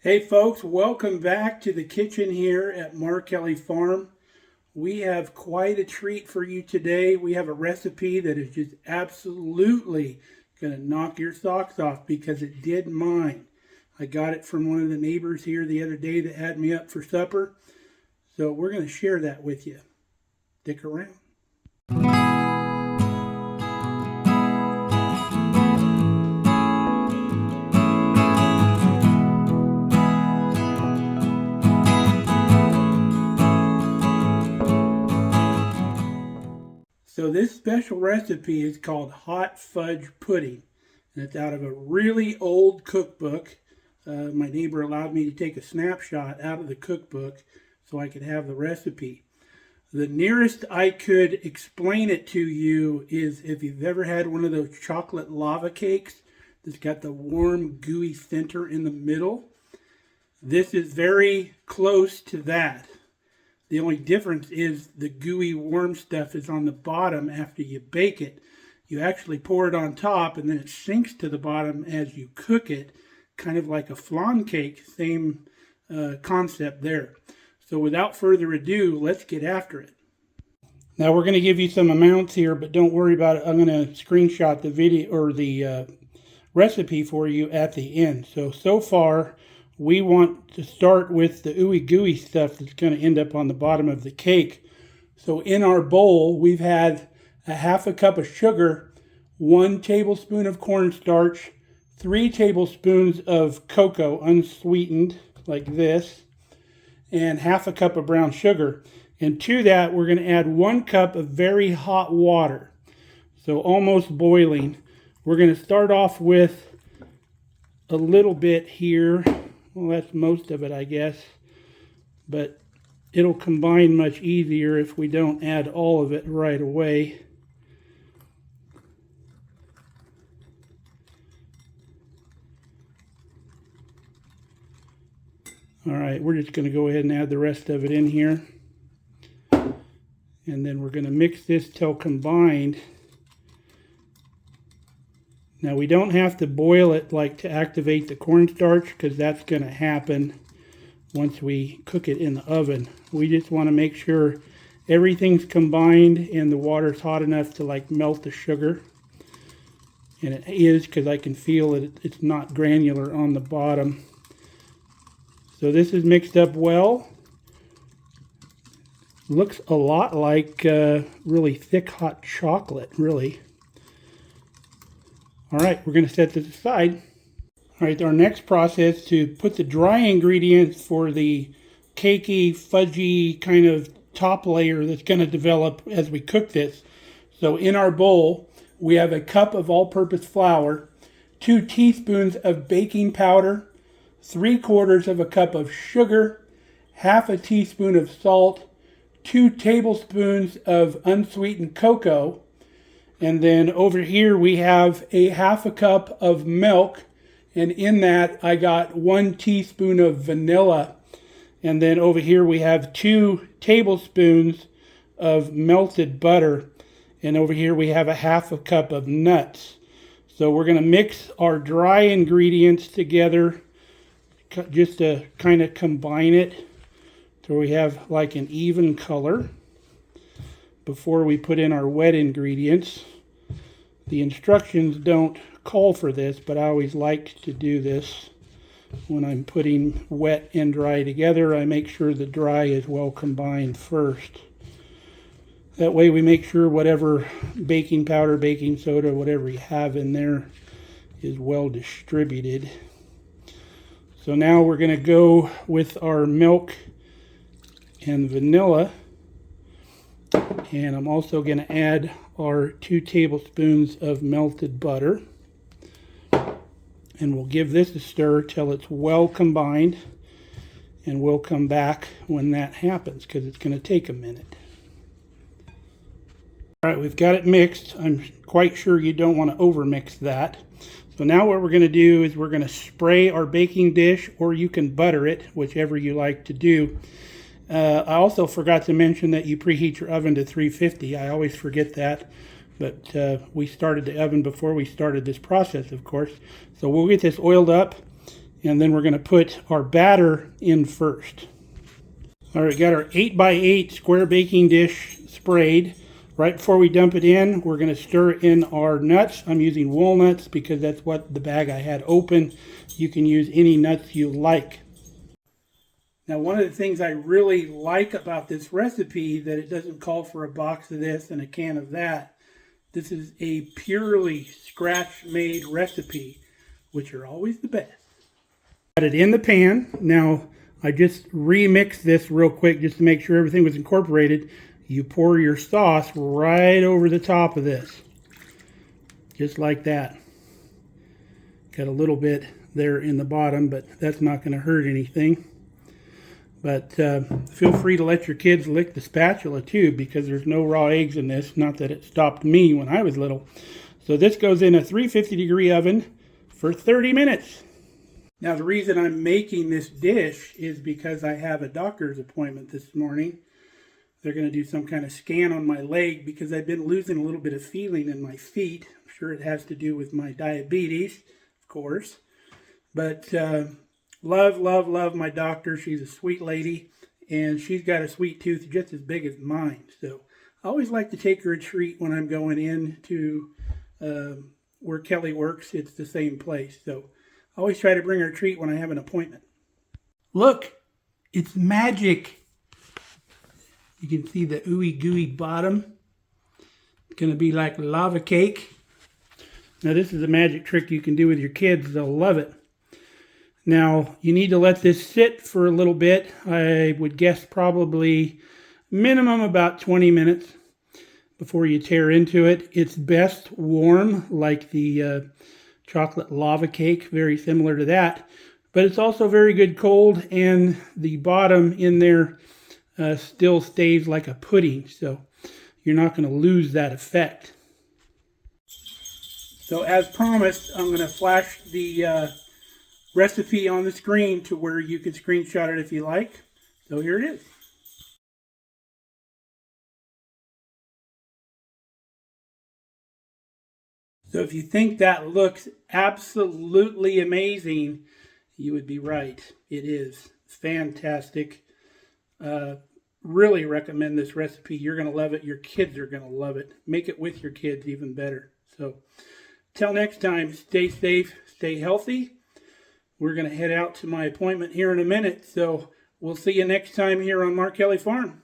Hey folks, welcome back to the kitchen here at Mark Kelly Farm. We have quite a treat for you today. We have a recipe that is just absolutely going to knock your socks off because it did mine. I got it from one of the neighbors here the other day that had me up for supper. So we're going to share that with you. Stick around. So this special recipe is called Hot Fudge Pudding, and it's out of a really old cookbook. My neighbor allowed me to take a snapshot out of the cookbook so I could have the recipe. The nearest I could explain it to you is if you've ever had one of those chocolate lava cakes that's got the warm, gooey center in the middle. This is very close to that. The only difference is the gooey warm stuff is on the bottom after you bake it. You actually pour it on top and then it sinks to the bottom as you cook it, kind of like a flan cake, same concept there. So without further ado, let's get after it. Now we're going to give you some amounts here, but don't worry about it. I'm going to screenshot the video or the recipe for you at the end. So far, we want to start with the ooey gooey stuff that's going to end up on the bottom of the cake. So in our bowl, we've had a half a cup of sugar, 1 tablespoon of cornstarch, 3 tablespoons of cocoa unsweetened like this, and half a cup of brown sugar. And to that, we're going to add 1 cup of very hot water. So almost boiling. We're going to start off with a little bit here. Well, that's most of it, I guess, but it'll combine much easier if we don't add all of it right away. All right, we're just going to go ahead and add the rest of it in here. And then we're going to mix this till combined. Now we don't have to boil it like to activate the cornstarch because that's going to happen once we cook it in the oven. We just want to make sure everything's combined and the water's hot enough to like melt the sugar. And it is because I can feel that it's not granular on the bottom. So this is mixed up well. Looks a lot like really thick hot chocolate, really. All right, we're going to set this aside. All right, our next process to put the dry ingredients for the cakey, fudgy kind of top layer that's going to develop as we cook this. So in our bowl, we have a cup of all-purpose flour, 2 teaspoons of baking powder, 3/4 of a cup of sugar, half a teaspoon of salt, 2 tablespoons of unsweetened cocoa, and then over here we have a half a cup of milk, and in that I got 1 teaspoon of vanilla. And then over here we have 2 tablespoons of melted butter, and over here we have a half a cup of nuts. So we're going to mix our dry ingredients together just to kind of combine it so we have like an even color before we put in our wet ingredients. The instructions don't call for this, but I always like to do this when I'm putting wet and dry together. I make sure the dry is well combined first. That way we make sure whatever baking powder, baking soda, whatever you have in there is well distributed. So now we're going to go with our milk and vanilla. And I'm also going to add our 2 tablespoons of melted butter. And we'll give this a stir till it's well combined. And we'll come back when that happens because it's going to take a minute. All right, we've got it mixed. I'm quite sure you don't want to overmix that. So now what we're going to do is we're going to spray our baking dish, or you can butter it, whichever you like to do. I also forgot to mention that you preheat your oven to 350. I always forget that, but we started the oven before we started this process, of course. So we'll get this oiled up, and then we're going to put our batter in first. All right, got our 8x8 square baking dish sprayed. Right before we dump it in, we're going to stir in our nuts. I'm using walnuts because that's what the bag I had open. You can use any nuts you like. Now, one of the things I really like about this recipe, that it doesn't call for a box of this and a can of that. This is a purely scratch-made recipe, which are always the best. Got it in the pan. Now, I just remixed this real quick just to make sure everything was incorporated. You pour your sauce right over the top of this. Just like that. Got a little bit there in the bottom, but that's not going to hurt anything. But feel free to let your kids lick the spatula too, because there's no raw eggs in this. Not that it stopped me when I was little. So this goes in a 350-degree oven for 30 minutes. Now the reason I'm making this dish is because I have a doctor's appointment this morning. They're going to do some kind of scan on my leg because I've been losing a little bit of feeling in my feet. I'm sure it has to do with my diabetes, of course. But love my doctor. She's a sweet lady, and she's got a sweet tooth just as big as mine. So I always like to take her a treat when I'm going in to where Kelly works. It's the same place. So I always try to bring her a treat when I have an appointment. Look, it's magic. You can see the ooey gooey bottom. It's going to be like lava cake. Now this is a magic trick you can do with your kids. They'll love it. Now you need to let this sit for a little bit. I would guess probably minimum about 20 minutes before you tear into it. It's best warm, like the chocolate lava cake, very similar to that. But it's also very good cold, and the bottom in there still stays like a pudding, so you're not going to lose that effect. So as promised, I'm going to flash the recipe on the screen to where you can screenshot it if you like. So here it is. So if you think that looks absolutely amazing, you would be right. It is fantastic. Really recommend this recipe. You're going to love it. Your kids are going to love it. Make it with your kids even better. So till next time, stay safe, stay healthy. We're going to head out to my appointment here in a minute. So we'll see you next time here on Mark Kelly Farm.